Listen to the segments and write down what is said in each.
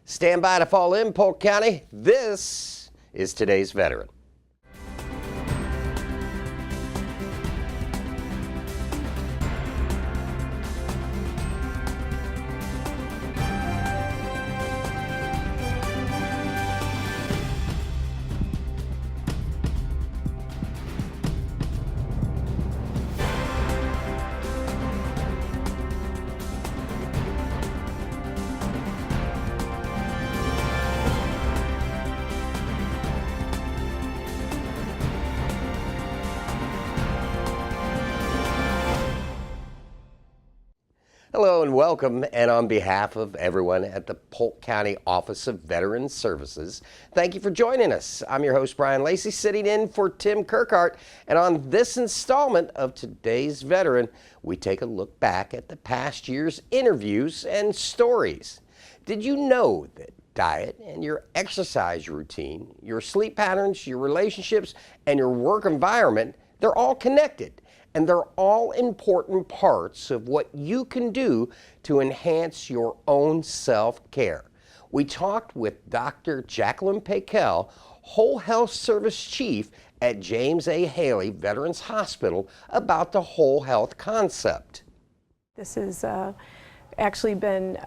Stand by to fall in, Polk County. This is today's veteran. Hello and welcome, and on behalf of everyone at the Polk County Office of Veterans Services, thank you for joining us. I'm your host, Brian Lacey, sitting in for Tim Kirkhart, and on this installment of today's veteran, we take a look back at the past year's interviews and stories. Did you know that diet and your exercise routine, your sleep patterns, your relationships, and your work environment, they're all connected? And they're all important parts of what you can do to enhance your own self-care. We talked with Dr. Jacqueline Paykel, Whole Health Service Chief at James A. Haley Veterans Hospital, about the whole health concept. This has actually been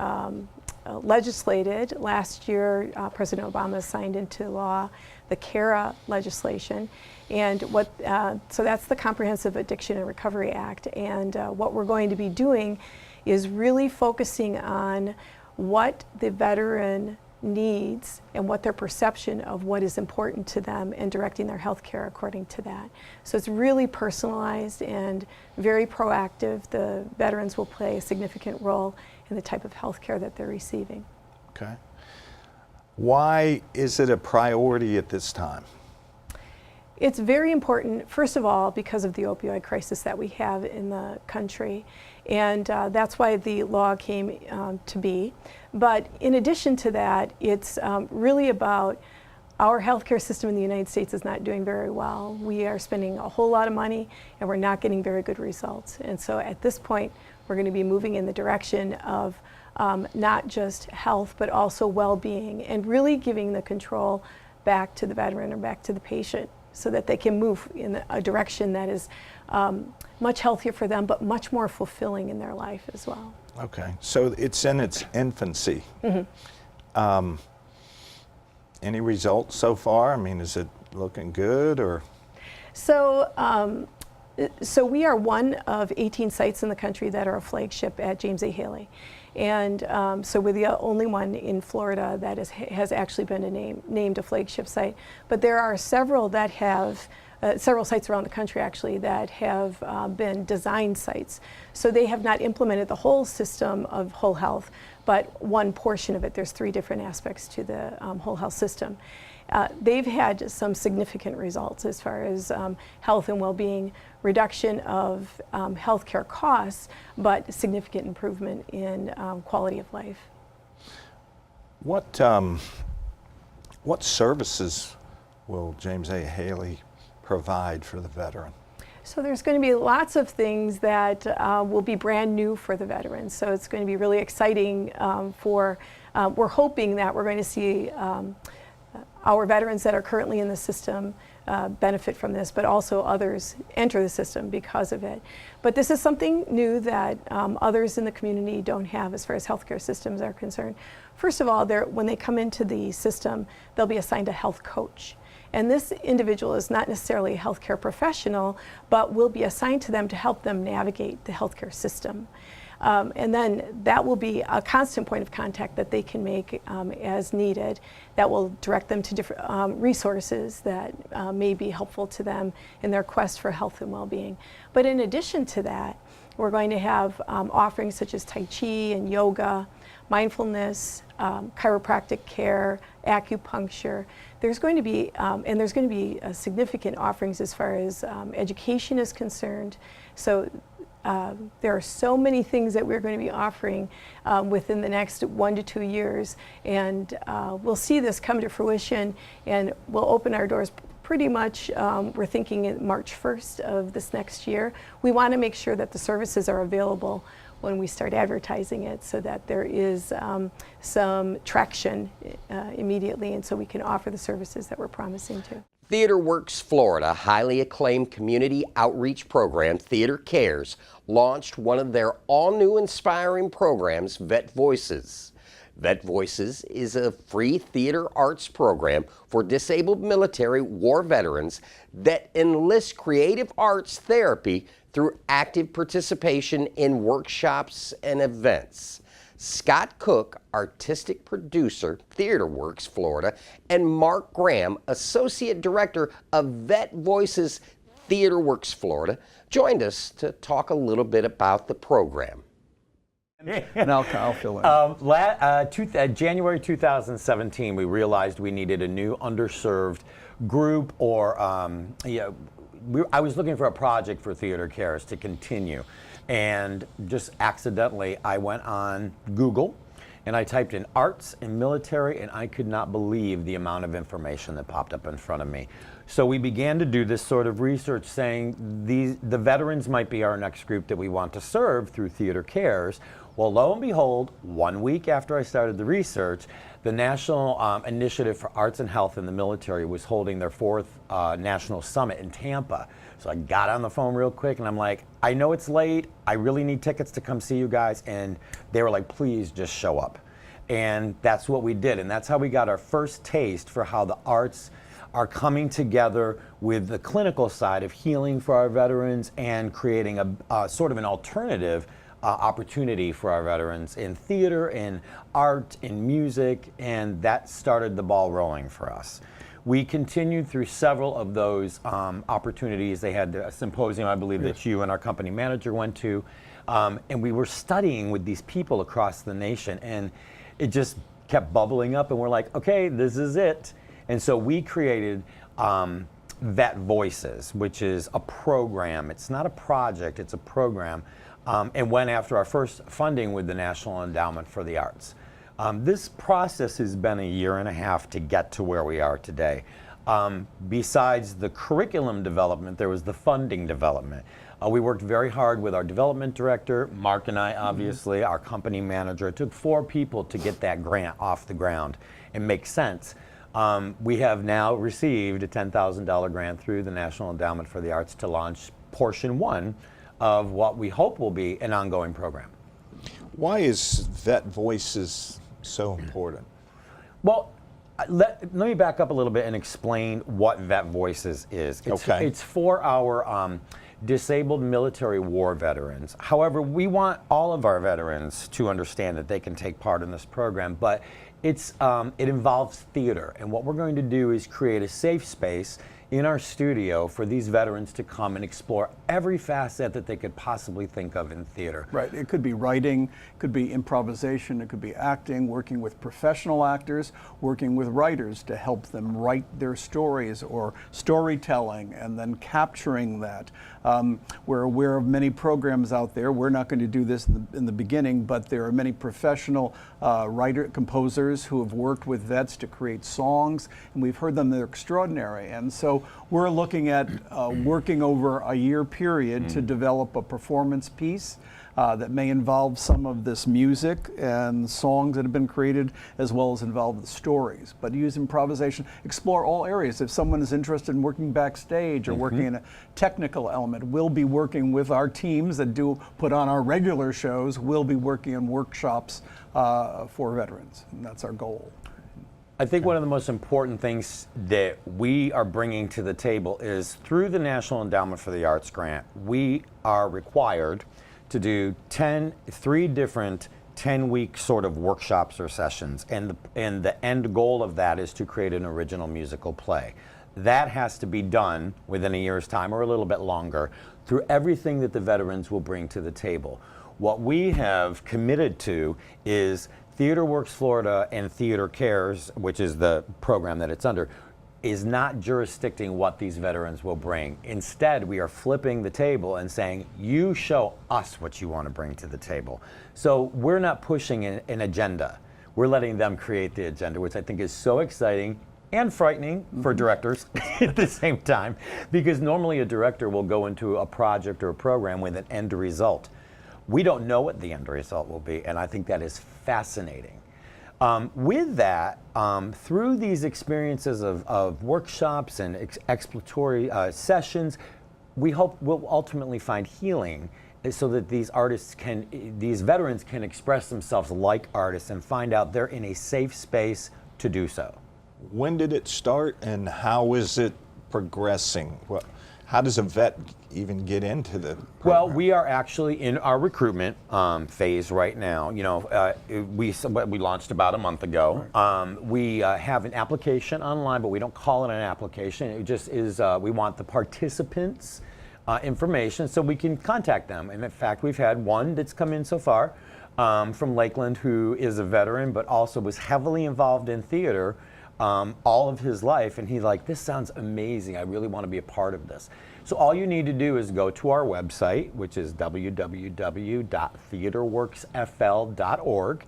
legislated. Last year, President Obama signed into law the CARA legislation. And so that's the Comprehensive Addiction and Recovery Act. And what we're going to be doing is really focusing on what the veteran needs and what their perception of what is important to them and directing their health care according to that. So it's really personalized and very proactive. The veterans will play a significant role in the type of health care that they're receiving. Okay. Why is it a priority at this time? It's very important, first of all, because of the opioid crisis that we have in the country, and that's why the law came to be. But in addition to that, it's really about our healthcare system in the United States is not doing very well. We are spending a whole lot of money, and we're not getting very good results. And so at this point, we're going to be moving in the direction of not just health, but also well-being, and really giving the control back to the veteran or back to the patient, so that they can move in a direction that is much healthier for them, but much more fulfilling in their life as well. Okay, so it's in its infancy. Mm-hmm. Any results so far? I mean, is it looking good, or? So we are one of 18 sites in the country that are a flagship at James A. Haley. And so we're the only one in Florida that has actually been named a flagship site. But there are several that have, several sites around the country actually, that have been design sites. So they have not implemented the whole system of whole health, but one portion of it. There's 3 different aspects to the whole health system. They've had some significant results as far as health and well-being, reduction of healthcare costs, but significant improvement in quality of life. What services will James A. Haley provide for the veteran? So there's going to be lots of things that will be brand new for the veterans. So it's going to be really exciting we're hoping that we're going to see our veterans that are currently in the system benefit from this, but also others enter the system because of it. But this is something new that others in the community don't have as far as healthcare systems are concerned. First of all, when they come into the system, they'll be assigned a health coach. And this individual is not necessarily a healthcare professional, but will be assigned to them to help them navigate the healthcare system. And then that will be a constant point of contact that they can make as needed. That will direct them to different resources that may be helpful to them in their quest for health and well-being. But in addition to that, we're going to have offerings such as Tai Chi and yoga, mindfulness, chiropractic care, acupuncture. There's going to be, significant offerings as far as education is concerned. So there are so many things that we're going to be offering within the next 1 to 2 years, and we'll see this come to fruition, and we'll open our doors pretty much, we're thinking March 1st of this next year. We want to make sure that the services are available when we start advertising it, so that there is some traction immediately, and so we can offer the services that we're promising to. TheaterWorks Florida, highly acclaimed community outreach program, Theater Cares, launched one of their all-new inspiring programs, Vet Voices. Vet Voices is a free theater arts program for disabled military war veterans that enlists creative arts therapy through active participation in workshops and events. Scott Cook, artistic producer, TheaterWorks Florida, and Mark Graham, associate director of Vet Voices TheaterWorks Florida, joined us to talk a little bit about the program. And I'll fill in. January 2017, we realized we needed a new underserved group, or I was looking for a project for Theater Cares to continue. And just accidentally, I went on Google and I typed in arts and military, and I could not believe the amount of information that popped up in front of me. So we began to do this sort of research, saying the veterans might be our next group that we want to serve through Theater Cares. Well, lo and behold, 1 week after I started the research, the National Initiative for Arts and Health in the Military was holding their 4th National Summit in Tampa. So I got on the phone real quick and I'm like, I know it's late, I really need tickets to come see you guys. And they were like, please just show up. And that's what we did. And that's how we got our first taste for how the arts are coming together with the clinical side of healing for our veterans and creating a sort of an alternative opportunity for our veterans in theater, in art, in music, and that started the ball rolling for us. We continued through several of those opportunities. They had a symposium, I believe, that you and our company manager went to, and we were studying with these people across the nation, and it just kept bubbling up, and we're like, okay, this is it. And so we created Vet Voices, which is a program. It's not a project, it's a program, and went after our first funding with the National Endowment for the Arts. This process has been 1.5 years to get to where we are today. Besides the curriculum development, there was the funding development. We worked very hard with our development director, Mark and I, obviously, our company manager. It took 4 people to get that grant off the ground and make sense. We have now received a $10,000 grant through the National Endowment for the Arts to launch portion 1 of what we hope will be an ongoing program. Why is Vet Voices so important? Well, let me back up a little bit and explain what Vet Voices is. It's for our disabled military war veterans. However, we want all of our veterans to understand that they can take part in this program, but it involves theater. And what we're going to do is create a safe space in our studio for these veterans to come and explore every facet that they could possibly think of in theater. Right, it could be writing, it could be improvisation, it could be acting, working with professional actors, working with writers to help them write their stories, or storytelling and then capturing that. We're aware of many programs out there. We're not going to do this in the beginning, but there are many professional composers who have worked with vets to create songs, and we've heard them, they're extraordinary. And so we're looking at working over a year period to develop a performance piece that may involve some of this music and songs that have been created, as well as involve the stories. But use improvisation, explore all areas. If someone is interested in working backstage or working in a technical element, we'll be working with our teams that do put on our regular shows. We'll be working in workshops for veterans, and that's our goal. I think one of the most important things that we are bringing to the table is through the National Endowment for the Arts grant, we are required to do 3 different 10-week sort of workshops or sessions, and the end goal of that is to create an original musical play. That has to be done within a year's time or a little bit longer through everything that the veterans will bring to the table. What we have committed to is TheaterWorks Florida and Theater Cares, which is the program that it's under, is not jurisdicting what these veterans will bring. Instead, we are flipping the table and saying, you show us what you want to bring to the table. So we're not pushing an agenda. We're letting them create the agenda, which I think is so exciting and frightening for directors at the same time, because normally a director will go into a project or a program with an end result. We don't know what the end result will be, and I think that is fascinating. With that, through these experiences of workshops and exploratory sessions, we hope we'll ultimately find healing so that these veterans can express themselves like artists and find out they're in a safe space to do so. When did it start, and how is it progressing? How does a vet even get into the program? Well, we are actually in our recruitment phase right now. You know, we launched about a month ago. We have an application online, but we don't call it an application. It just is, we want the participants' information so we can contact them. And in fact, we've had one that's come in so far from Lakeland who is a veteran, but also was heavily involved in theater all of his life, and he's like, this sounds amazing. I really want to be a part of this. So all you need to do is go to our website, which is www.theaterworksfl.org,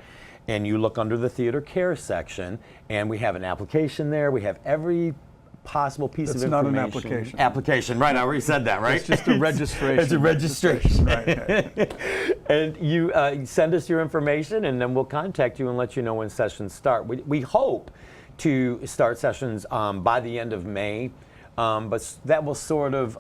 and you look under the theater care section, and we have an application there. We have every possible piece of information. It's not an application. Application, right? I already said that, right? It's just a registration. It's a registration. Right. And you send us your information, and then we'll contact you and let you know when sessions start. We hope to start sessions by the end of May, but that will sort of,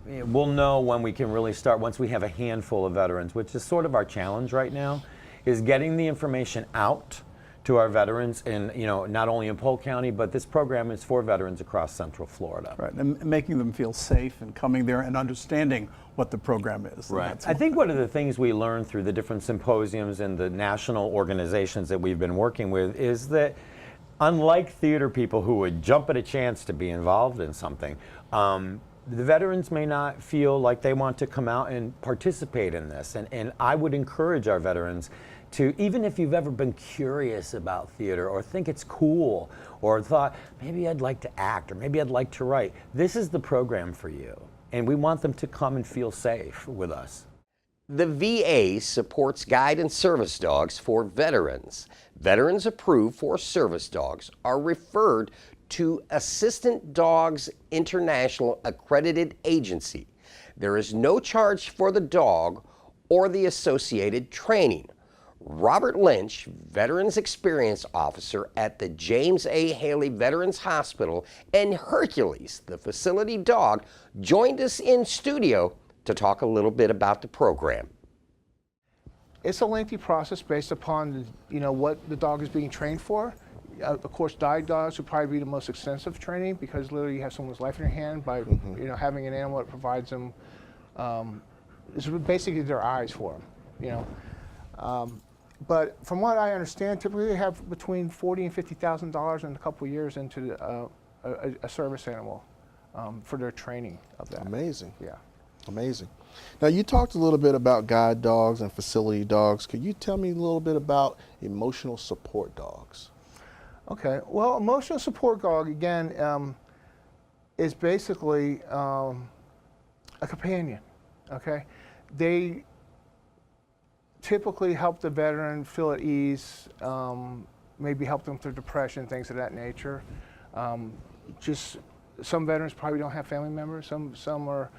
we'll know when we can really start once we have a handful of veterans, which is sort of our challenge right now, is getting the information out to our veterans, in, you know, not only in Polk County, but this program is for veterans across Central Florida. Right, and making them feel safe and coming there and understanding what the program is. Right. I think one of the things we learned through the different symposiums and the national organizations that we've been working with is that unlike theater people who would jump at a chance to be involved in something, the veterans may not feel like they want to come out and participate in this. And I would encourage our veterans to, even if you've ever been curious about theater or think it's cool or thought, maybe I'd like to act or maybe I'd like to write, this is the program for you. And we want them to come and feel safe with us. The VA supports guide and service dogs for veterans. Veterans approved for service dogs are referred to Assistant Dogs International Accredited Agency. There is no charge for the dog or the associated training. Robert Lynch, Veterans Experience Officer at the James A. Haley Veterans Hospital, and Hercules, the facility dog, joined us in studio to talk a little bit about the program. It's a lengthy process based upon, you know, what the dog is being trained for. Of course, guide dogs would probably be the most extensive training because literally you have someone's life in your hand by, you know, having an animal that provides them, it's basically their eyes for them, you know. But from what I understand, typically they have between $40,000 and $50,000 in a couple of years into a service animal for their training of that. Amazing. Yeah. Amazing. Now, you talked a little bit about guide dogs and facility dogs. Could you tell me a little bit about emotional support dogs? Okay. Well, emotional support dog, again, is basically a companion. Okay. They typically help the veteran feel at ease, maybe help them through depression, things of that nature. Just some veterans probably don't have family members. Some are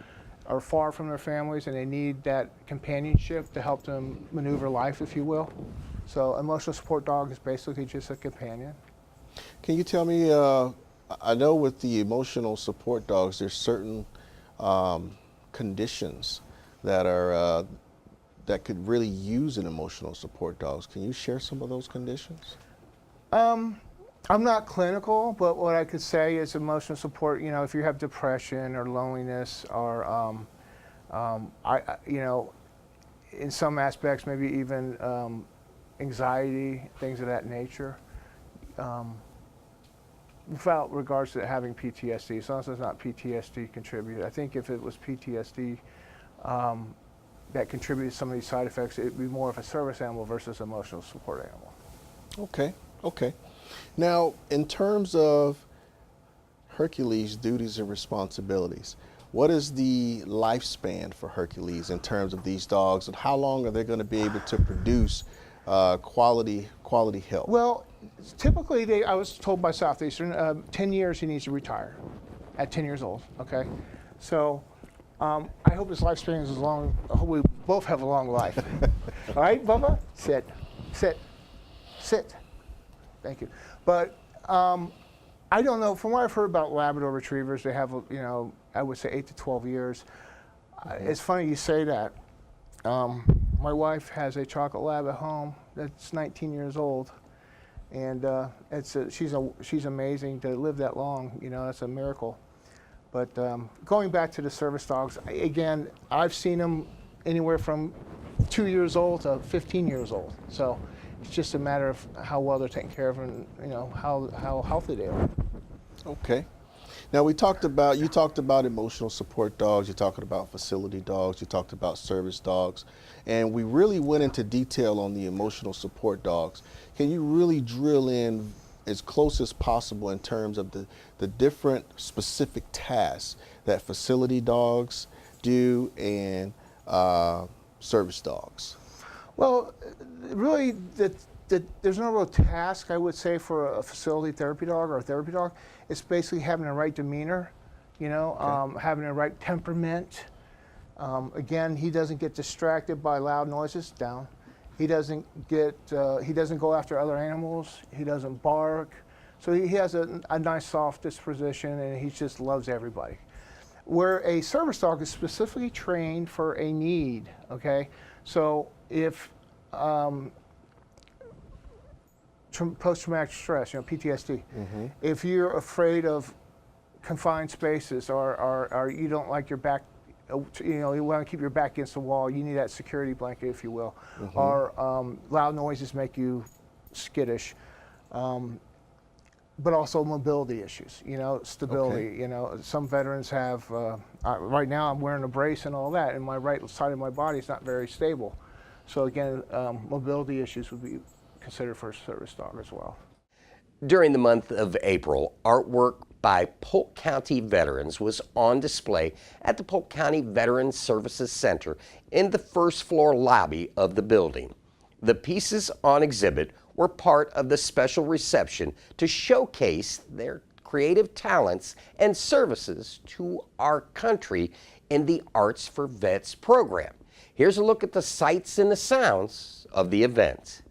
far from their families and they need that companionship to help them maneuver life, if you will. So emotional support dog is basically just a companion. Can you tell me, I know with the emotional support dogs, there's certain conditions that are that could really use an emotional support dogs. Can you share some of those conditions? I'm not clinical, but what I could say is emotional support, you know, if you have depression or loneliness or, you know, in some aspects, maybe even anxiety, things of that nature, without regards to having PTSD, as long as it's not PTSD contributed. I think if it was PTSD that contributed to some of these side effects, it'd be more of a service animal versus emotional support animal. Okay, okay. Now, in terms of Hercules' duties and responsibilities, what is the lifespan for Hercules in terms of these dogs, and how long are they going to be able to produce quality help? Well, typically, I was told by Southeastern, 10 years he needs to retire at 10 years old, okay? So I hope his lifespan is as long. I hope we both have a long life. All right, Bubba? Sit. Sit. Sit. Thank you. But I don't know. From what I've heard about Labrador Retrievers, they have, you know, I would say 8 to 12 years. It's funny you say that. My wife has a chocolate lab at home that's 19 years old, and she's amazing to live that long. You know, that's a miracle. But going back to the service dogs, again, I've seen them anywhere from 2 years old to 15 years old. So it's just a matter of how well they're taken care of and, you know, how healthy they are. Okay. Now you talked about emotional support dogs, you talked about facility dogs, you talked about service dogs, and we really went into detail on the emotional support dogs. Can you really drill in as close as possible in terms of the different specific tasks that facility dogs do and service dogs? Well, really, there's no real task, I would say, for a facility therapy dog or a therapy dog. It's basically having the right demeanor, you know, okay. Having the right temperament. Again, he doesn't get distracted by loud noises. Down. He doesn't go after other animals. He doesn't bark. So he has a nice soft disposition, and he just loves everybody. Where a service dog is specifically trained for a need, okay? So if post-traumatic stress, you know, PTSD, if you're afraid of confined spaces or you don't like your back, you know, you want to keep your back against the wall, you need that security blanket, if you will, or loud noises make you skittish, but also mobility issues, you know, stability. Okay. You know, some veterans have, right now I'm wearing a brace and all that, and my right side of my body is not very stable. So again, mobility issues would be considered for a service dog as well. During the month of April, artwork by Polk County veterans was on display at the Polk County Veterans Services Center in the first floor lobby of the building. The pieces on exhibit were part of the special reception to showcase their creative talents and services to our country in the Arts for Vets program. Here's a look at the sights and the sounds of the event.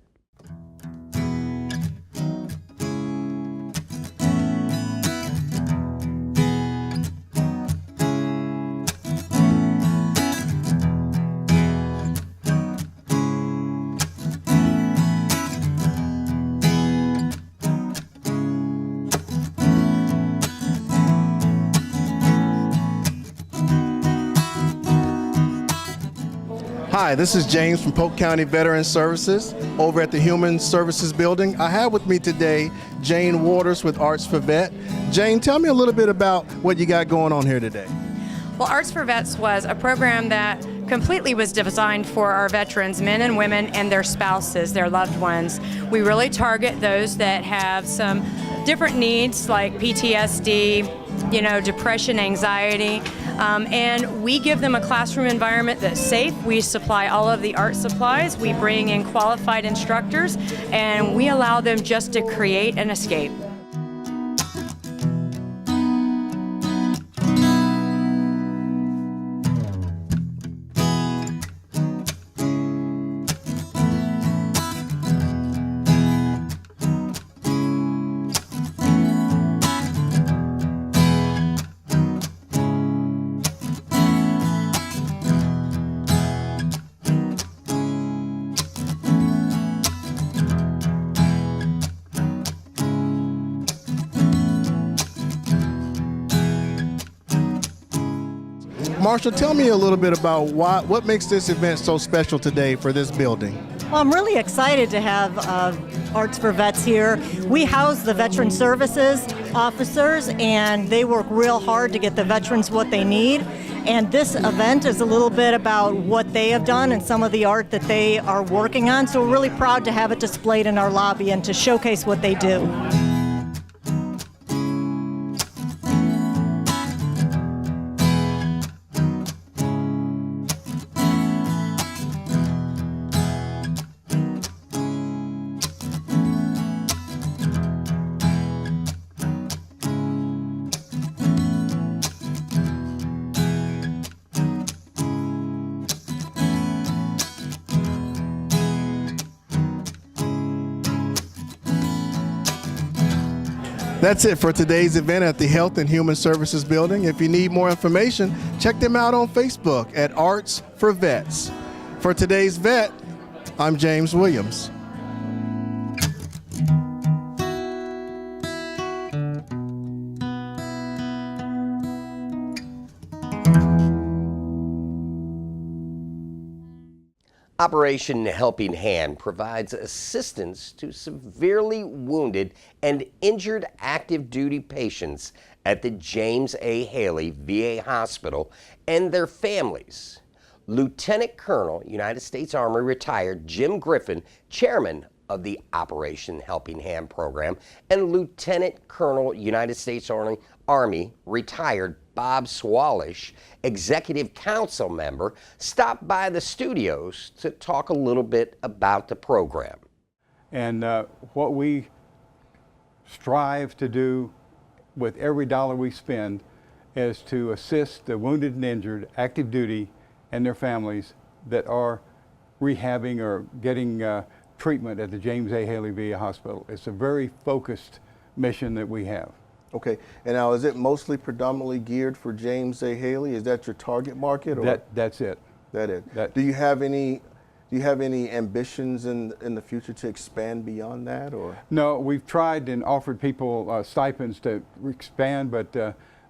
Hi, this is James from Polk County Veterans Services over at the Human Services Building. I have with me today Jane Waters with Arts for Vet. Jane, tell me a little bit about what you got going on here today. Well, Arts for Vets was a program that completely was designed for our veterans, men and women, and their spouses, their loved ones. We really target those that have some different needs like PTSD, you know, depression, anxiety, and we give them a classroom environment that's safe. We supply all of the art supplies. We bring in qualified instructors, and we allow them just to create and escape. Marshall, tell me a little bit about what makes this event so special today for this building. Well, I'm really excited to have Arts for Vets here. We house the Veteran Services officers, and they work real hard to get the veterans what they need. And this event is a little bit about what they have done and some of the art that they are working on. So we're really proud to have it displayed in our lobby and to showcase what they do. That's it for today's event at the Health and Human Services Building. If you need more information, check them out on Facebook at Arts for Vets. For today's Vet, I'm James Williams. Operation Helping Hand provides assistance to severely wounded and injured active duty patients at the James A. Haley VA Hospital and their families. Lieutenant Colonel, United States Army retired Jim Griffin, chairman of the Operation Helping Hand program, and Lieutenant Colonel, United States Army retired Bob Swalish, executive council member, stopped by the studios to talk a little bit about the program. And what we strive to do with every dollar we spend is to assist the wounded and injured, active duty, and their families that are rehabbing or getting treatment at the James A. Haley VA Hospital. It's a very focused mission that we have. Okay, and now is it mostly predominantly geared for James A. Haley? Is that your target market? Or? That's it. That is. Do you have any ambitions in the future to expand beyond that, or? No, we've tried and offered people stipends to expand, but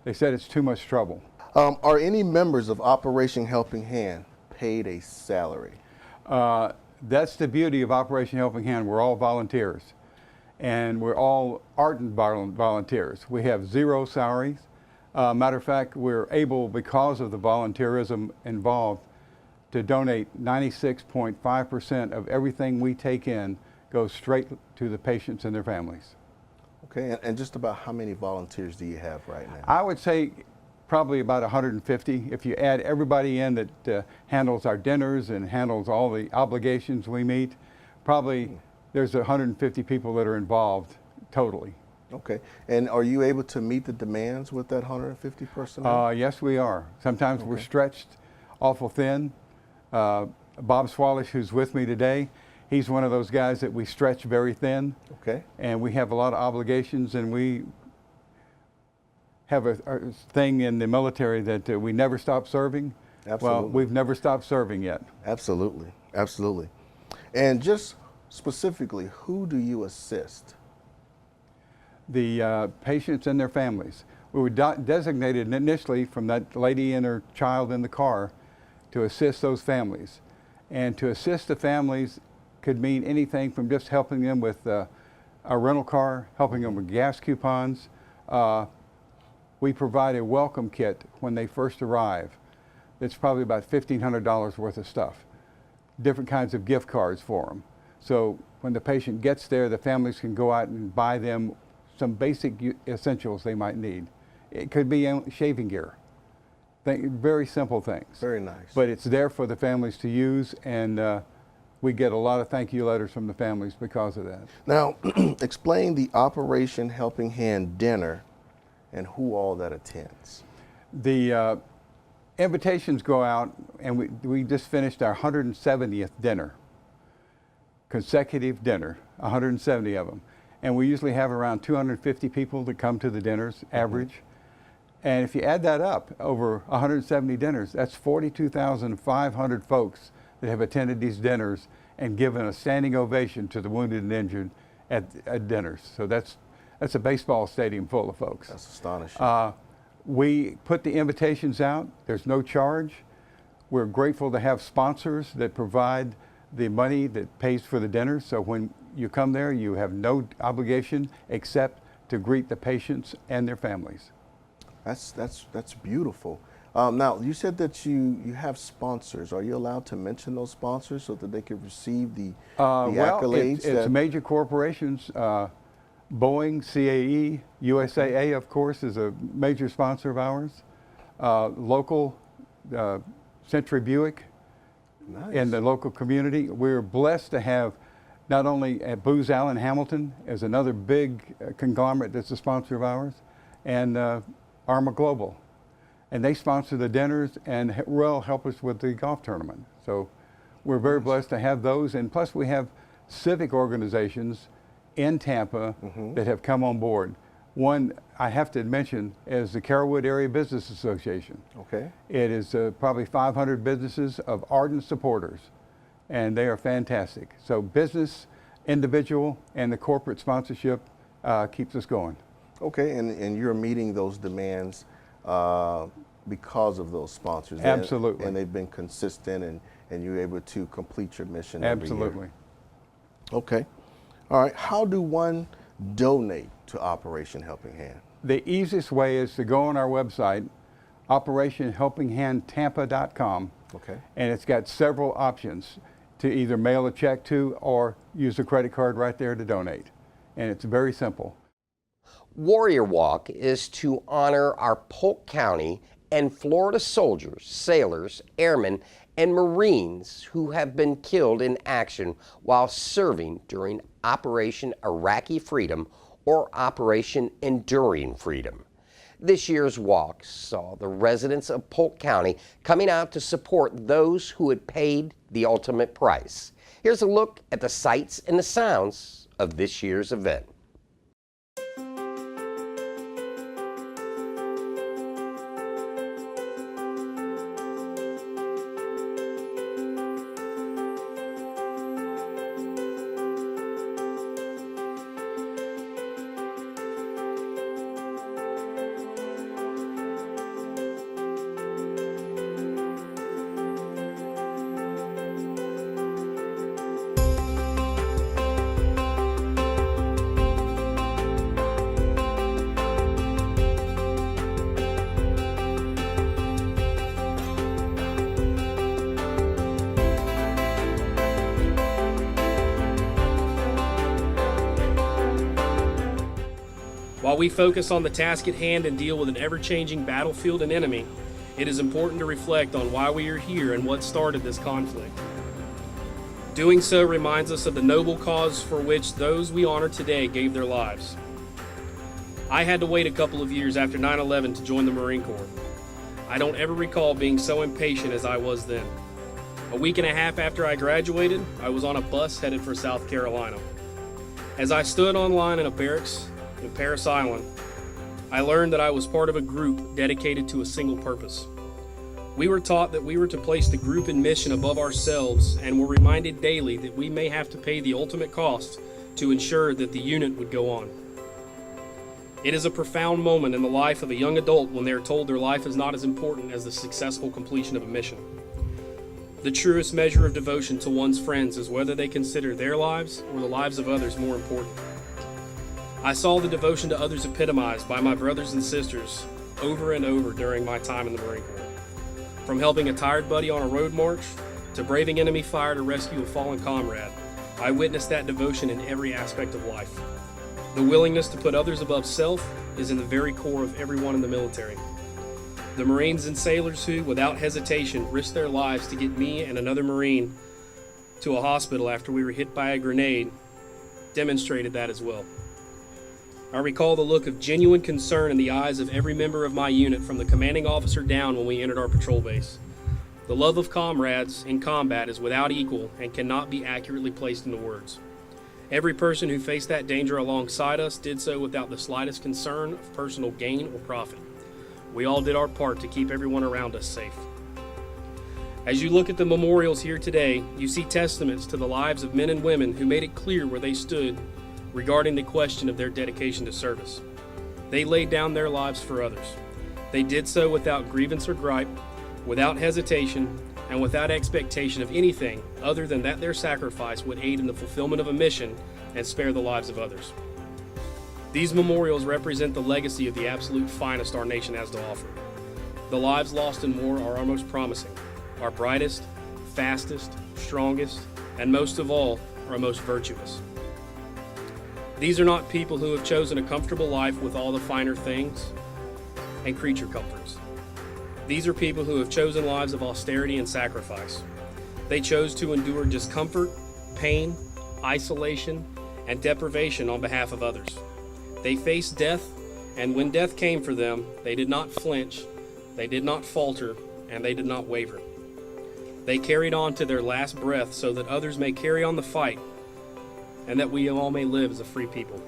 they said it's too much trouble. Are any members of Operation Helping Hand paid a salary? That's the beauty of Operation Helping Hand. We're all volunteers, and we're all ardent volunteers. We have zero salaries. Matter of fact, we're able, because of the volunteerism involved, to donate 96.5% of everything we take in goes straight to the patients and their families. Okay, and just about how many volunteers do you have right now? I would say probably about 150. If you add everybody in that handles our dinners and handles all the obligations we meet, probably there's 150 people that are involved totally. Okay, and are you able to meet the demands with that 150 personnel? Yes, we are. Sometimes we're stretched awful thin. Bob Swalish, who's with me today, he's one of those guys that we stretch very thin. Okay. And we have a lot of obligations, and we have a thing in the military that we never stop serving. Absolutely. Well, we've never stopped serving yet. Absolutely, absolutely. And just specifically, who do you assist? The patients and their families. We were designated initially from that lady and her child in the car to assist those families. And to assist the families could mean anything from just helping them with a rental car, helping them with gas coupons. We provide a welcome kit when they first arrive. That's probably about $1,500 worth of stuff. Different kinds of gift cards for them. So when the patient gets there, the families can go out and buy them some basic essentials they might need. It could be shaving gear. Very simple things. Very nice. But it's there for the families to use, and we get a lot of thank you letters from the families because of that. Now, explain the Operation Helping Hand dinner and who all that attends. The invitations go out, and we just finished our 170th dinner, consecutive dinner, 170 of them. And we usually have around 250 people that come to the dinners, average. And if you add that up, over 170 dinners, that's 42,500 folks that have attended these dinners and given a standing ovation to the wounded and injured at dinners. So that's a baseball stadium full of folks. That's astonishing. We put the invitations out. There's no charge. We're grateful to have sponsors that provide the money that pays for the dinner. So when you come there, you have no obligation except to greet the patients and their families. That's beautiful. Now, you said that you have sponsors. Are you allowed to mention those sponsors so that they can receive the accolades? It's major corporations. Boeing, CAE, USAA, of course, is a major sponsor of ours. Local, Century Buick. Nice. In the local community. We're blessed to have not only at Booz Allen Hamilton as another big conglomerate that's a sponsor of ours, and Arma Global. And they sponsor the dinners and will help us with the golf tournament. So we're very blessed to have those. And plus we have civic organizations in Tampa that have come on board. One I have to mention is the Carrollwood Area Business Association. Okay. It is probably 500 businesses of ardent supporters, and they are fantastic. So business, individual, and the corporate sponsorship keeps us going. Okay, and you're meeting those demands because of those sponsors. Absolutely. And they've been consistent, and you're able to complete your mission every year. Absolutely. Okay. All right. How do one donate to Operation Helping Hand? The easiest way is to go on our website, operationhelpinghandtampa.com. Okay. And it's got several options to either mail a check to or use a credit card right there to donate. And it's very simple. Warrior Walk is to honor our Polk County and Florida soldiers, sailors, airmen, and Marines who have been killed in action while serving during Operation Iraqi Freedom or Operation Enduring Freedom. This year's walk saw the residents of Polk County coming out to support those who had paid the ultimate price. Here's a look at the sights and the sounds of this year's event. While we focus on the task at hand and deal with an ever-changing battlefield and enemy, it is important to reflect on why we are here and what started this conflict. Doing so reminds us of the noble cause for which those we honor today gave their lives. I had to wait a couple of years after 9/11 to join the Marine Corps. I don't ever recall being so impatient as I was then. A week and a half after I graduated, I was on a bus headed for South Carolina. As I stood on line in a barracks in Parris Island, I learned that I was part of a group dedicated to a single purpose. We were taught that we were to place the group and mission above ourselves, and were reminded daily that we may have to pay the ultimate cost to ensure that the unit would go on. It is a profound moment in the life of a young adult when they are told their life is not as important as the successful completion of a mission. The truest measure of devotion to one's friends is whether they consider their lives or the lives of others more important. I saw the devotion to others epitomized by my brothers and sisters over and over during my time in the Marine Corps. From helping a tired buddy on a road march to braving enemy fire to rescue a fallen comrade, I witnessed that devotion in every aspect of life. The willingness to put others above self is in the very core of everyone in the military. The Marines and sailors who, without hesitation, risked their lives to get me and another Marine to a hospital after we were hit by a grenade demonstrated that as well. I recall the look of genuine concern in the eyes of every member of my unit from the commanding officer down when we entered our patrol base. The love of comrades in combat is without equal and cannot be accurately placed into words. Every person who faced that danger alongside us did so without the slightest concern of personal gain or profit. We all did our part to keep everyone around us safe. As you look at the memorials here today, you see testaments to the lives of men and women who made it clear where they stood regarding the question of their dedication to service. They laid down their lives for others. They did so without grievance or gripe, without hesitation, and without expectation of anything other than that their sacrifice would aid in the fulfillment of a mission and spare the lives of others. These memorials represent the legacy of the absolute finest our nation has to offer. The lives lost in war are our most promising, our brightest, fastest, strongest, and most of all, our most virtuous. These are not people who have chosen a comfortable life with all the finer things and creature comforts. These are people who have chosen lives of austerity and sacrifice. They chose to endure discomfort, pain, isolation, and deprivation on behalf of others. They faced death, and when death came for them, they did not flinch, they did not falter, and they did not waver. They carried on to their last breath so that others may carry on the fight, and that we all may live as a free people.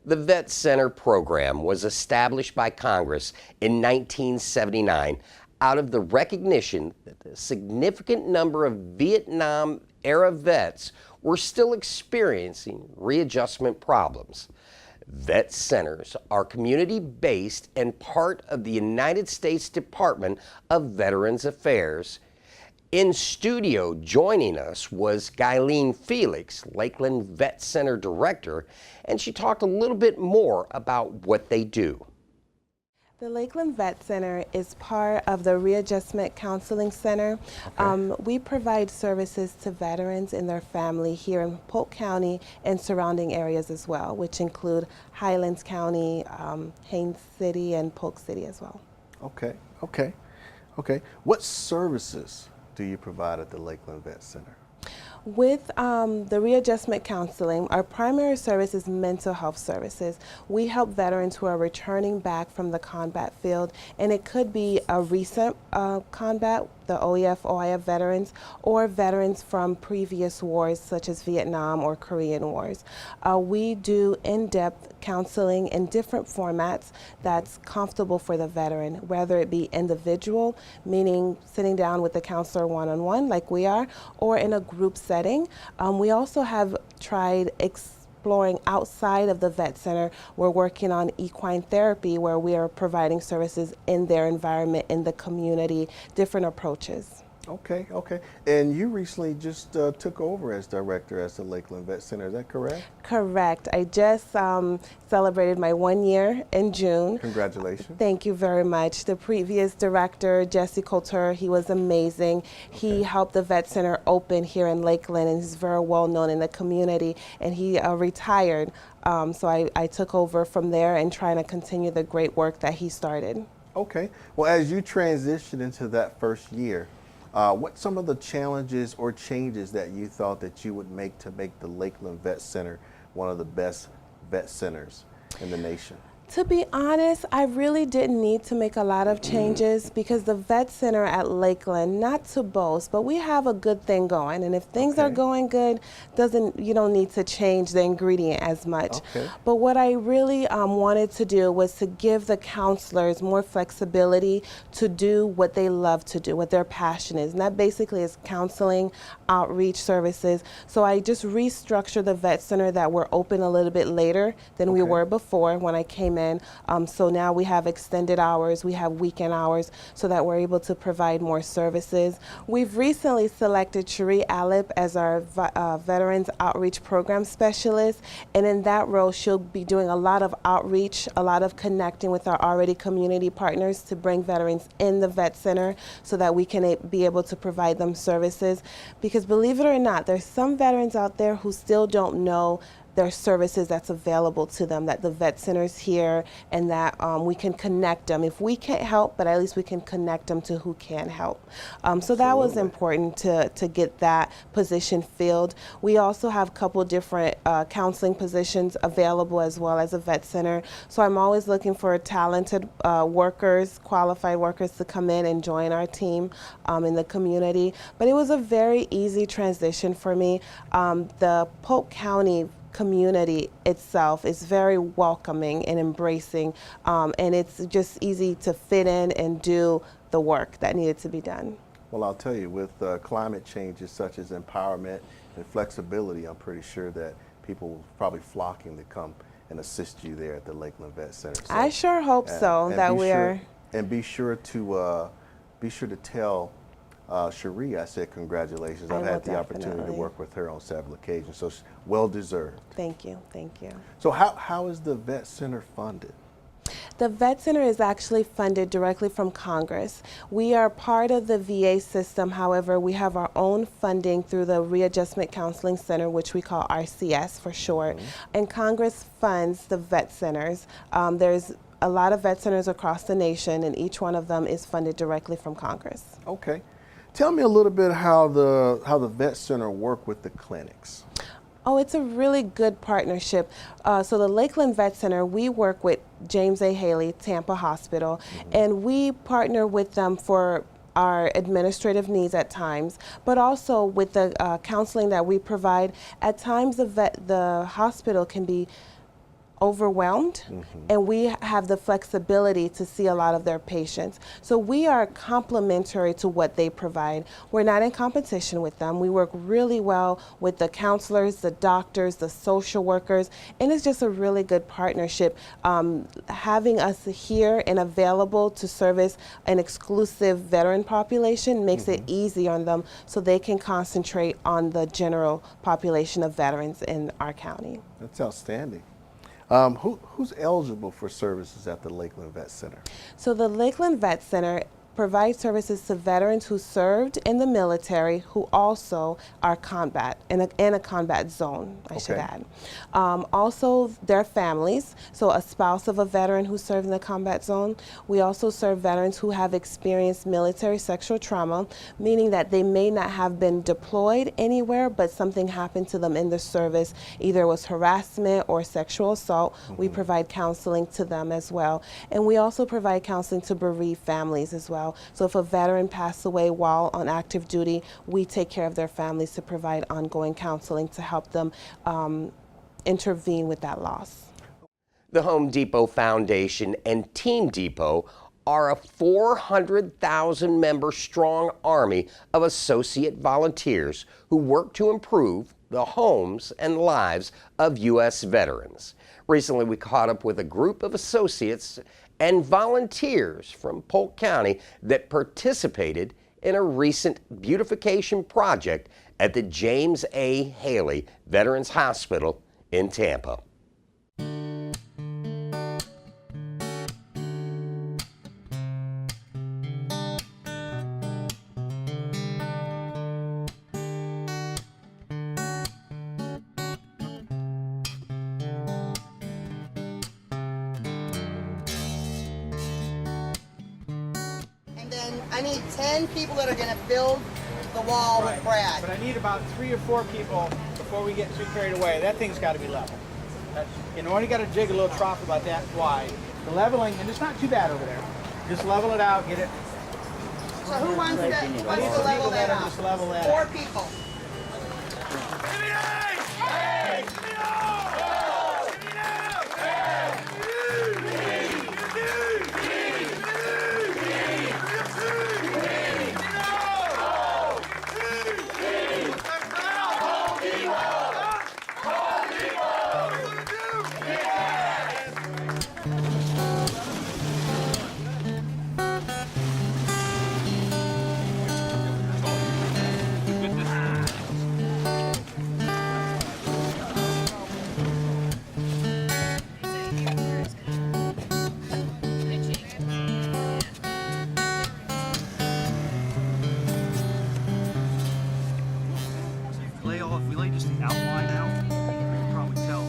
The Vet Center program was established by Congress in 1979 out of the recognition that the significant number of Vietnam-era vets were still experiencing readjustment problems. Vet centers are community-based and part of the United States Department of Veterans Affairs. In studio joining us was Guyleen Felix, Lakeland Vet Center Director, and she talked a little bit more about what they do. The Lakeland Vet Center is part of the Readjustment Counseling Center. Okay. We provide services to veterans and their family here in Polk County and surrounding areas as well, which include Highlands County, Haines City, and Polk City as well. Okay, okay, okay. What services do you provide at the Lakeland Vet Center? With the readjustment counseling, our primary service is mental health services. We help veterans who are returning back from the combat field, and it could be a recent combat, the OEF, OIF veterans, or veterans from previous wars such as Vietnam or Korean wars. We do in-depth counseling in different formats that's comfortable for the veteran, whether it be individual, meaning sitting down with the counselor one-on-one like we are, or in a group setting. We also have tried exploring outside of the vet center. We're working on equine therapy where we are providing services in their environment, in the community, different approaches. Okay, okay. And you recently just took over as director at the Lakeland Vet Center, is that correct? Correct. I just celebrated my 1 year in June. Congratulations. Thank you very much. The previous director, Jesse Couture, he was amazing. He helped the Vet Center open here in Lakeland, and he's very well known in the community, and he retired. So I took over from there and trying to continue the great work that he started. Okay. Well, as you transition into that first year, what some of the challenges or changes that you thought that you would make to make the Lakeland Vet Center one of the best vet centers in the nation? To be honest, I really didn't need to make a lot of changes because the Vet Center at Lakeland, not to boast, but we have a good thing going. And if things are going good, you don't need to change the ingredient as much. Okay. But what I really wanted to do was to give the counselors more flexibility to do what they love to do, what their passion is. And that basically is counseling, outreach services. So I just restructured the Vet Center that we're open a little bit later than we were before when I came in. So now we have extended hours, we have weekend hours, so that we're able to provide more services. We've recently selected Cherie Alip as our Veterans Outreach Program Specialist, and in that role she'll be doing a lot of outreach, a lot of connecting with our already community partners to bring veterans in the Vet Center so that we can be able to provide them services. Because believe it or not, there's some veterans out there who still don't know there are services that's available to them, that the Vet Center's here, and that we can connect them. If we can't help, but at least we can connect them to who can help. So that was important to get that position filled. We also have a couple different counseling positions available as well as a Vet Center. So I'm always looking for talented workers, qualified workers to come in and join our team in the community. But it was a very easy transition for me. The Polk County community itself is very welcoming and embracing, and it's just easy to fit in and do the work that needed to be done. Well, I'll tell you, with climate changes such as empowerment and flexibility, I'm pretty sure that people will probably flocking to come and assist you there at the Lakeland Vet Center. So, I sure hope so, that we are. And be sure to tell Cherie, I said congratulations. I've had the opportunity to work with her on several occasions, so well deserved. Thank you, thank you. So how is the Vet Center funded? The Vet Center is actually funded directly from Congress. We are part of the VA system, however, we have our own funding through the Readjustment Counseling Center, which we call RCS for short, and Congress funds the Vet Centers. There's a lot of Vet Centers across the nation, and each one of them is funded directly from Congress. Okay. Tell me a little bit how the Vet Center work with the clinics. Oh, it's a really good partnership. So the Lakeland Vet Center, we work with James A. Haley, Tampa Hospital, and we partner with them for our administrative needs at times, but also with the counseling that we provide. At times the hospital can be overwhelmed, and we have the flexibility to see a lot of their patients. So we are complementary to what they provide. We're not in competition with them. We work really well with the counselors, the doctors, the social workers, and it's just a really good partnership. Having us here and available to service an exclusive veteran population makes it easy on them so they can concentrate on the general population of veterans in our county. That's outstanding. Who's eligible for services at the Lakeland Vet Center? So the Lakeland Vet Center provides services to veterans who served in the military who also are in a combat zone, I should add. Also their families, so a spouse of a veteran who served in the combat zone. We also serve veterans who have experienced military sexual trauma, meaning that they may not have been deployed anywhere, but something happened to them in the service. Either it was harassment or sexual assault. We provide counseling to them as well. And we also provide counseling to bereaved families as well. So if a veteran passed away while on active duty, we take care of their families to provide ongoing counseling to help them intervene with that loss. The Home Depot Foundation and Team Depot are a 400,000 member strong army of associate volunteers who work to improve the homes and lives of U.S. veterans. Recently, we caught up with a group of associates and volunteers from Polk County that participated in a recent beautification project at the James A. Haley Veterans Hospital in Tampa. I need 10 people that are going to build the wall with Brad. But I need about 3 or 4 people before we get too carried away. That thing's got to be level. Only got to jig a little trough about that wide. The leveling, and it's not too bad over there. Just level it out, get it. So who wants to level that out? Just level that 4 out. people. If we lay just the outline out, we can probably tell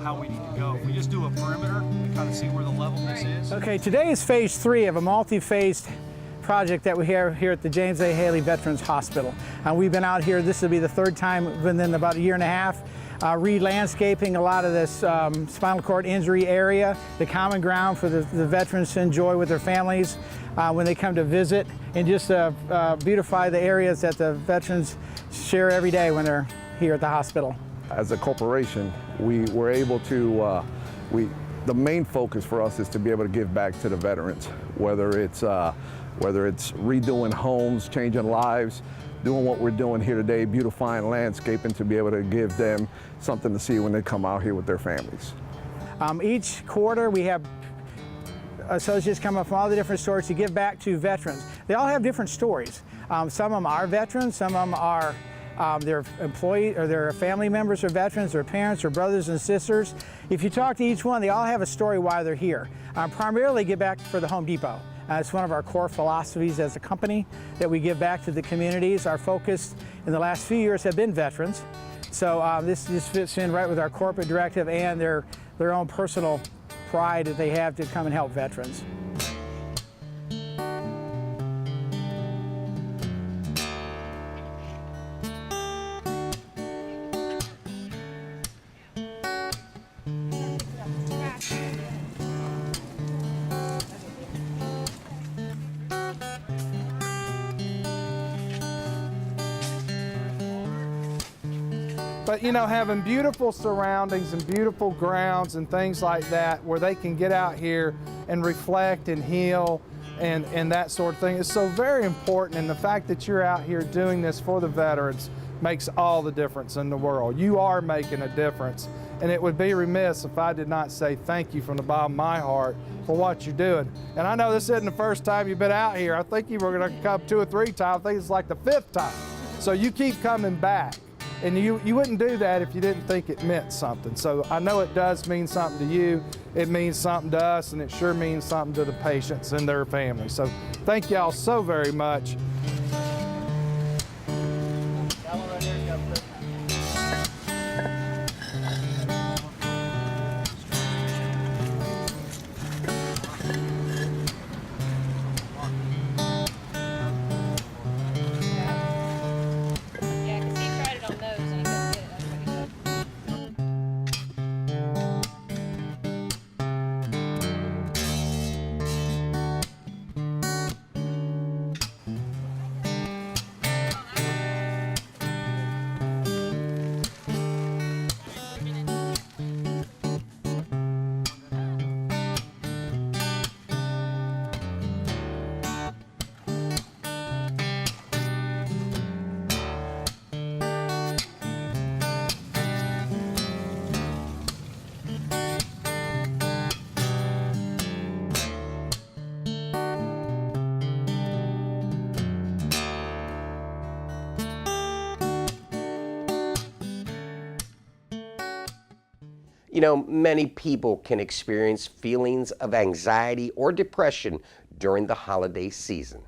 how we need to go. If we just do a perimeter and kind of see where the levelness is. Okay, today is phase 3 of a multi-phased project that we have here at the James A. Haley Veterans Hospital. We've been out here, this will be the 3rd time within about a year and a half, re-landscaping a lot of this spinal cord injury area, the common ground for the veterans to enjoy with their families when they come to visit, and just beautify the areas that the veterans share every day when they're here at the hospital. As a corporation, we were able to, the main focus for us is to be able to give back to the veterans, whether it's redoing homes, changing lives, doing what we're doing here today, beautifying landscaping, to be able to give them something to see when they come out here with their families. Each quarter we have associates come up from all the different stores to give back to veterans. They all have different stories. Some of them are veterans, some of them are their employees or their family members are veterans, their parents or brothers and sisters. If you talk to each one, they all have a story why they're here. Primarily give back for the Home Depot. It's one of our core philosophies as a company that we give back to the communities. Our focus in the last few years have been veterans. So this fits in right with our corporate directive and their own personal pride that they have to come and help veterans. But you know, having beautiful surroundings and beautiful grounds and things like that where they can get out here and reflect and heal and that sort of thing is so very important. And the fact that you're out here doing this for the veterans makes all the difference in the world. You are making a difference. And it would be remiss if I did not say thank you from the bottom of my heart for what you're doing. And I know this isn't the first time you've been out here. I think you were going to come 2 or 3 times. I think it's like the 5th time. So you keep coming back. And you wouldn't do that if you didn't think it meant something. So I know it does mean something to you. It means something to us, and it sure means something to the patients and their families. So thank y'all so very much. You know, many people can experience feelings of anxiety or depression during the holiday season.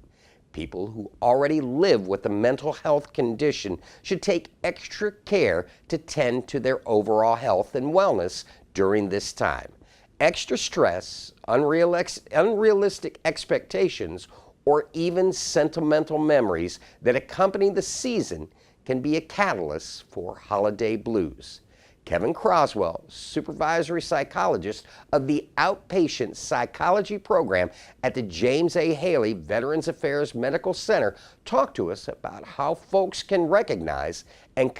People who already live with a mental health condition should take extra care to tend to their overall health and wellness during this time. Extra stress, unrealistic expectations, or even sentimental memories that accompany the season can be a catalyst for holiday blues. Kevin Croswell, supervisory psychologist of the Outpatient Psychology Program at the James A. Haley Veterans Affairs Medical Center, talked to us about how folks can recognize and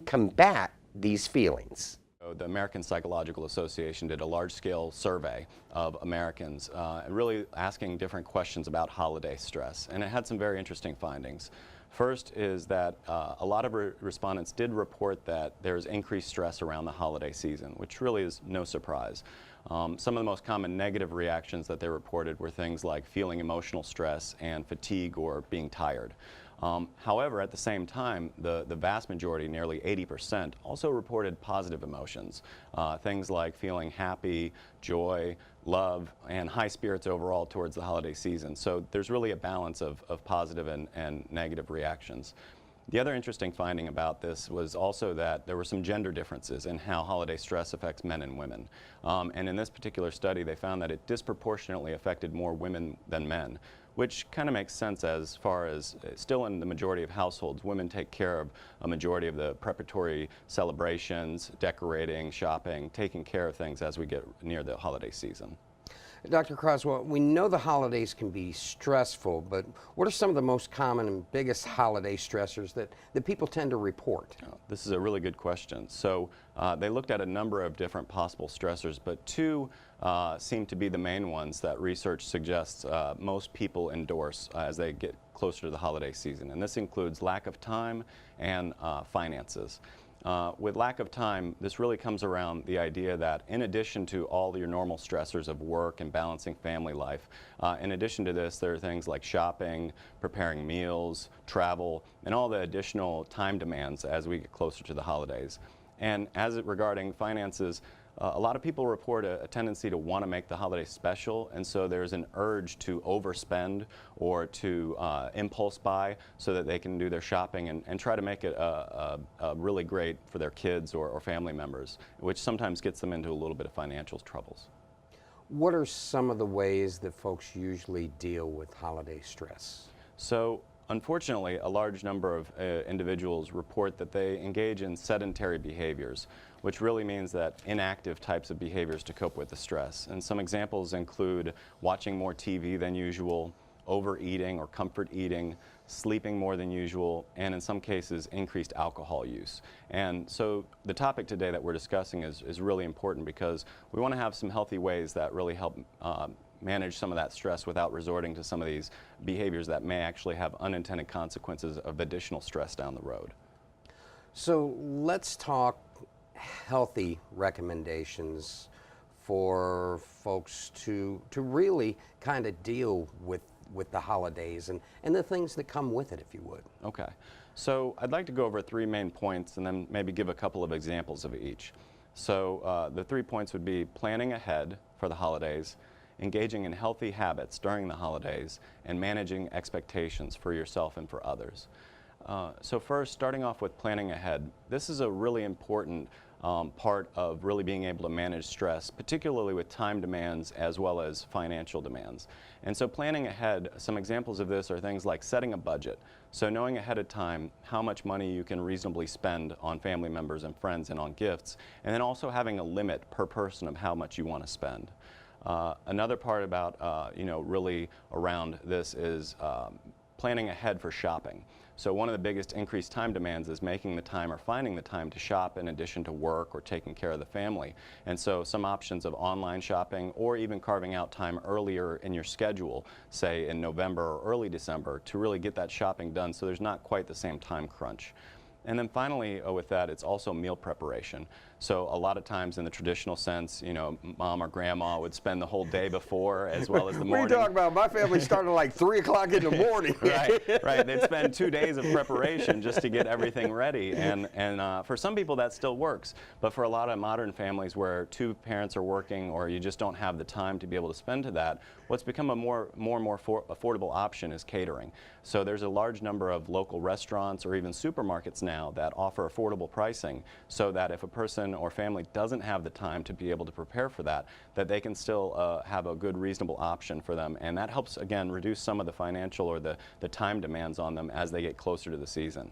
combat these feelings. The American Psychological Association did a large-scale survey of Americans, really asking different questions about holiday stress, and it had some very interesting findings. First is that a lot of respondents did report that there's increased stress around the holiday season, which really is no surprise. Some of the most common negative reactions that they reported were things like feeling emotional stress and fatigue or being tired. However, at the same time, the vast majority, nearly 80%, also reported positive emotions, things like feeling happy, joy, love, and high spirits overall towards the holiday season. So there's really a balance of positive and negative reactions. The other interesting finding about this was also that there were some gender differences in how holiday stress affects men and women. And in this particular study, they found that it disproportionately affected more women than men, which kind of makes sense as far as still in the majority of households, women take care of a majority of the preparatory celebrations, decorating, shopping, taking care of things as we get near the holiday season. Dr. Croswell, we know the holidays can be stressful, but what are some of the most common and biggest holiday stressors that people tend to report? This is a really good question. So they looked at a number of different possible stressors, but 2 seem to be the main ones that research suggests most people endorse as they get closer to the holiday season. And this includes lack of time and finances. With lack of time, this really comes around the idea that in addition to all your normal stressors of work and balancing family life, in addition to this, there are things like shopping, preparing meals, travel, and all the additional time demands as we get closer to the holidays. And as it regarding finances, a lot of people report a tendency to want to make the holiday special, and so there's an urge to overspend or to impulse buy so that they can do their shopping and try to make it really great for their kids or family members, which sometimes gets them into a little bit of financial troubles. What are some of the ways that folks usually deal with holiday stress? So, unfortunately, a large number of individuals report that they engage in sedentary behaviors, which really means that inactive types of behaviors to cope with the stress. And some examples include watching more TV than usual, overeating or comfort eating, sleeping more than usual, and in some cases increased alcohol use. And so the topic today that we're discussing is really important because we want to have some healthy ways that really help manage some of that stress without resorting to some of these behaviors that may actually have unintended consequences of additional stress down the road. So let's talk healthy recommendations for folks to really kind of deal with the holidays and the things that come with it, if you would. Okay. So I'd like to go over 3 main points and then maybe give a couple of examples of each. So the 3 points would be planning ahead for the holidays, engaging in healthy habits during the holidays, and managing expectations for yourself and for others. So first, starting off with planning ahead, this is a really important part of really being able to manage stress, particularly with time demands as well as financial demands. And so planning ahead, some examples of this are things like setting a budget. So knowing ahead of time how much money you can reasonably spend on family members and friends and on gifts, and then also having a limit per person of how much you want to spend. Another part about, really around this is planning ahead for shopping. So one of the biggest increased time demands is making the time or finding the time to shop in addition to work or taking care of the family. And so some options of online shopping or even carving out time earlier in your schedule, say in November or early December, to really get that shopping done so there's not quite the same time crunch. And then finally, with that, it's also meal preparation. So a lot of times in the traditional sense, mom or grandma would spend the whole day before as well as the morning. What are you talking about? My family started like 3 o'clock in the morning. Right. They'd spend 2 days of preparation just to get everything ready. And for some people that still works. But for a lot of modern families where 2 parents are working or you just don't have the time to be able to spend to that, what's become a more and more affordable option is catering. So there's a large number of local restaurants or even supermarkets now that offer affordable pricing so that if a person or family doesn't have the time to be able to prepare for that, that they can still have a good, reasonable option for them. And that helps, again, reduce some of the financial or the time demands on them as they get closer to the season.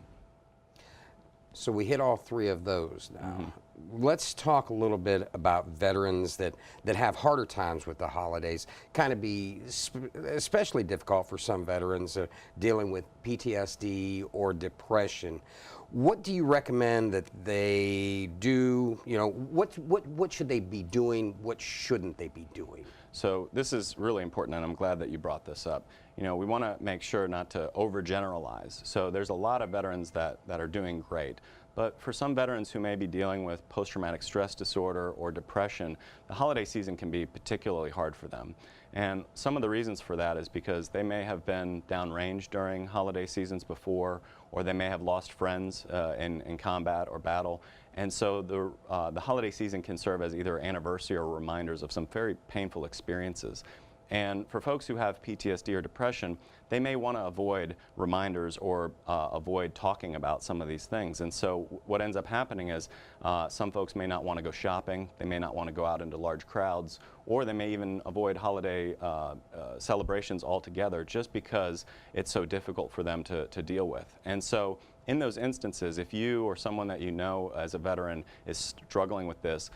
So we hit all 3 of those now. Let's talk a little bit about veterans that have harder times with the holidays. Kind of be especially difficult for some veterans dealing with PTSD or depression. What do you recommend that they do? What should they be doing? What shouldn't they be doing? So this is really important, and I'm glad that you brought this up. We want to make sure not to overgeneralize. So there's a lot of veterans that are doing great. But for some veterans who may be dealing with post-traumatic stress disorder or depression, the holiday season can be particularly hard for them. And some of the reasons for that is because they may have been downrange during holiday seasons before, or they may have lost friends in combat or battle. And so the holiday season can serve as either anniversary or reminders of some very painful experiences. And for folks who have PTSD or depression, they may want to avoid reminders or avoid talking about some of these things. And so what ends up happening is some folks may not want to go shopping, they may not want to go out into large crowds, or they may even avoid holiday celebrations altogether just because it's so difficult for them to deal with. And so in those instances, if you or someone that you know as a veteran is struggling with this,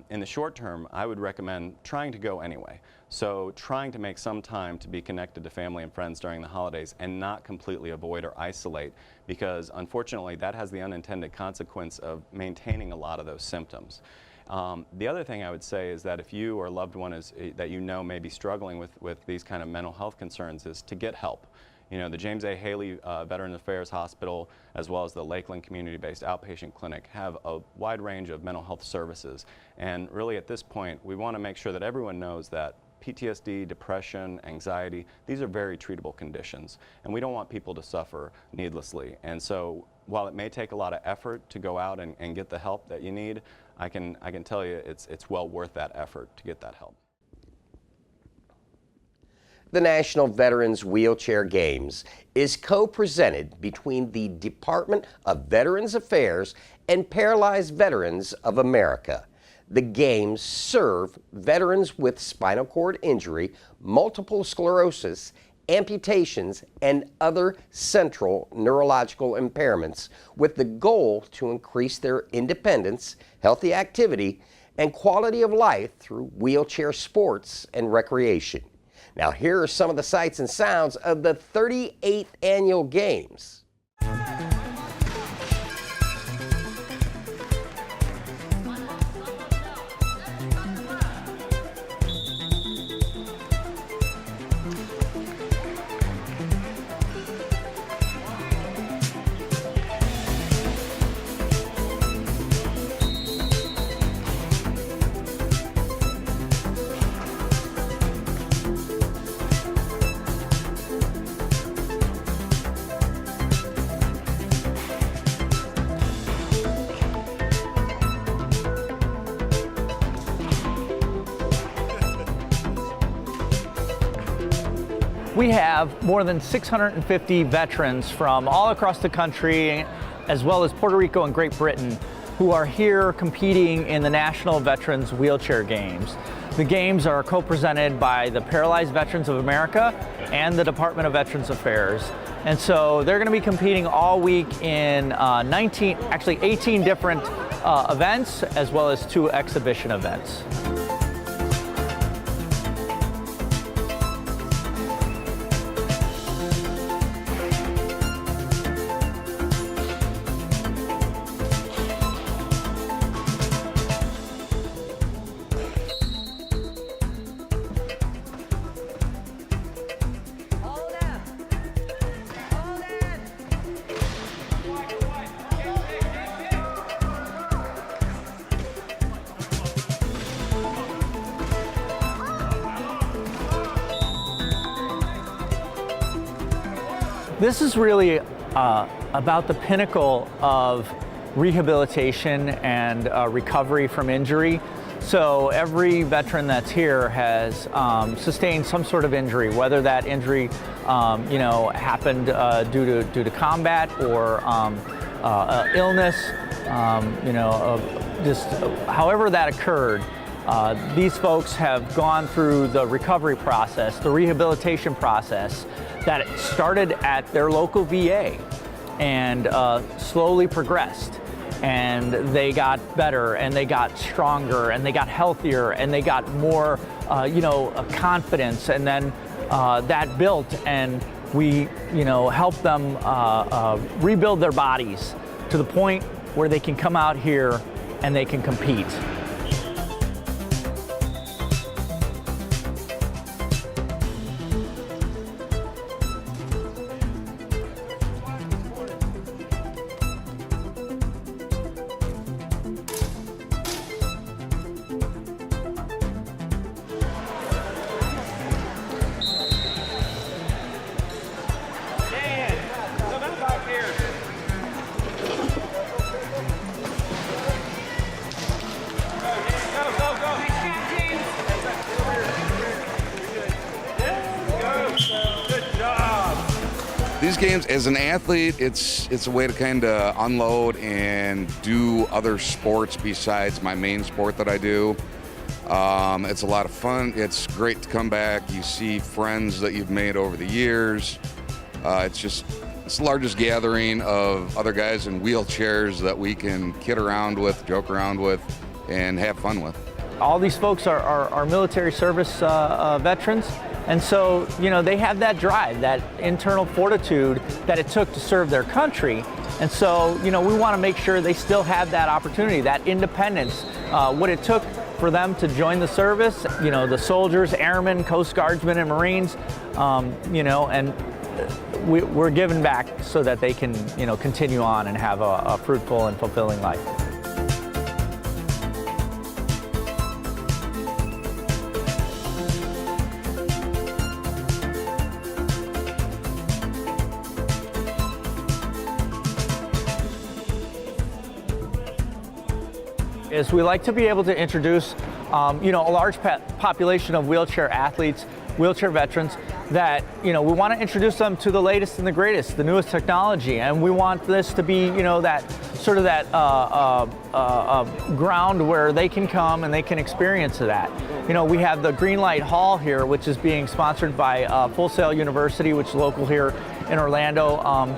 in the short term, I would recommend trying to go anyway. So trying to make some time to be connected to family and friends during the holidays and not completely avoid or isolate, because unfortunately that has the unintended consequence of maintaining a lot of those symptoms. The other thing I would say is that if you or a loved one that you know may be struggling with these kind of mental health concerns is to get help. The James A. Haley Veterans Affairs Hospital, as well as the Lakeland Community-Based Outpatient Clinic, have a wide range of mental health services. And really at this point, we want to make sure that everyone knows that PTSD, depression, anxiety, these are very treatable conditions. And we don't want people to suffer needlessly. And so while it may take a lot of effort to go out and get the help that you need, I can tell you it's well worth that effort to get that help. The National Veterans Wheelchair Games is co-presented between the Department of Veterans Affairs and Paralyzed Veterans of America. The Games serve veterans with spinal cord injury, multiple sclerosis, amputations, and other central neurological impairments with the goal to increase their independence, healthy activity, and quality of life through wheelchair sports and recreation. Now, here are some of the sights and sounds of the 38th annual Games. We have more than 650 veterans from all across the country, as well as Puerto Rico and Great Britain, who are here competing in the National Veterans Wheelchair Games. The Games are co-presented by the Paralyzed Veterans of America and the Department of Veterans Affairs. And so they're going to be competing all week in 18 different events, as well as 2 exhibition events. This is really about the pinnacle of rehabilitation and recovery from injury. So every veteran that's here has sustained some sort of injury, whether that injury happened due to combat or illness, just however that occurred. These folks have gone through the recovery process, the rehabilitation process that started at their local VA and slowly progressed. And they got better, and they got stronger, and they got healthier, and they got more, confidence. And then that built, and we, helped them rebuild their bodies to the point where they can come out here and they can compete. These games, as an athlete, it's a way to kind of unload and do other sports besides my main sport that I do. It's a lot of fun. It's great to come back. You see friends that you've made over the years. It's the largest gathering of other guys in wheelchairs that we can kid around with, joke around with, and have fun with. All these folks are military service veterans. And so, they have that drive, that internal fortitude that it took to serve their country. And so, we want to make sure they still have that opportunity, that independence, what it took for them to join the service, the soldiers, airmen, Coast Guardsmen, and Marines, and we're giving back so that they can, continue on and have a fruitful and fulfilling life. Is we like to be able to introduce, a large population of wheelchair athletes, wheelchair veterans, that, we want to introduce them to the latest and the greatest, the newest technology. And we want this to be, that sort of that ground where they can come and they can experience that. We have the Green Light Hall here, which is being sponsored by Full Sail University, which is local here in Orlando.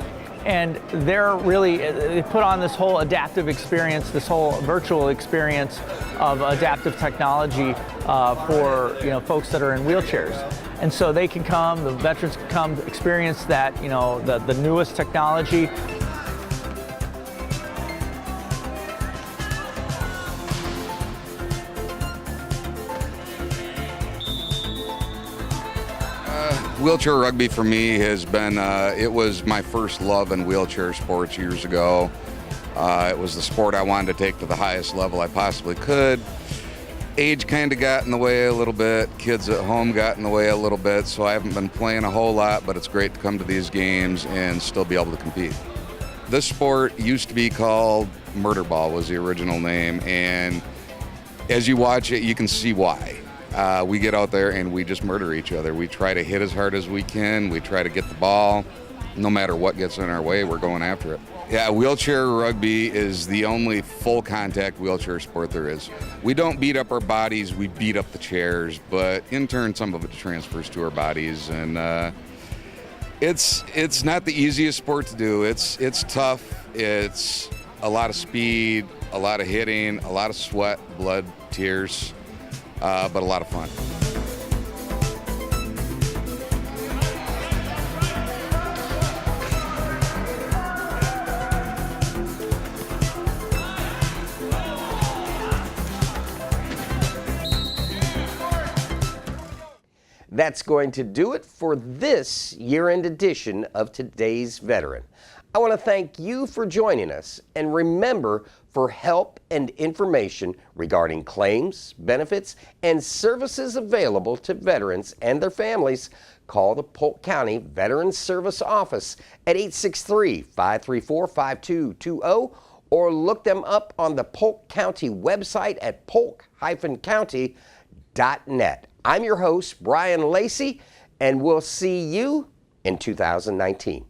And they put on this whole adaptive experience, this whole virtual experience of adaptive technology for folks that are in wheelchairs. And so they can come, the veterans can come experience that, you know, the newest technology. Wheelchair rugby for me has been, it was my first love in wheelchair sports years ago. It was the sport I wanted to take to the highest level I possibly could. Age kind of got in the way a little bit. Kids at home got in the way a little bit, so I haven't been playing a whole lot, but it's great to come to these games and still be able to compete. This sport used to be called murder ball, was the original name, and as you watch it, you can see why. We get out there and we just murder each other. We try to hit as hard as we can. We try to get the ball. No matter what gets in our way, we're going after it. Yeah, wheelchair rugby is the only full contact wheelchair sport there is. We don't beat up our bodies, we beat up the chairs, but in turn some of it transfers to our bodies, and it's not the easiest sport to do. It's tough. It's a lot of speed, a lot of hitting, a lot of sweat, blood, tears. But a lot of fun. That's going to do it for this year-end edition of Today's Veteran. I want to thank you for joining us, and remember, for help and information regarding claims, benefits, and services available to veterans and their families, call the Polk County Veterans Service Office at 863-534-5220 or look them up on the Polk County website at polk-county.net. I'm your host, Brian Lacey, and we'll see you in 2019.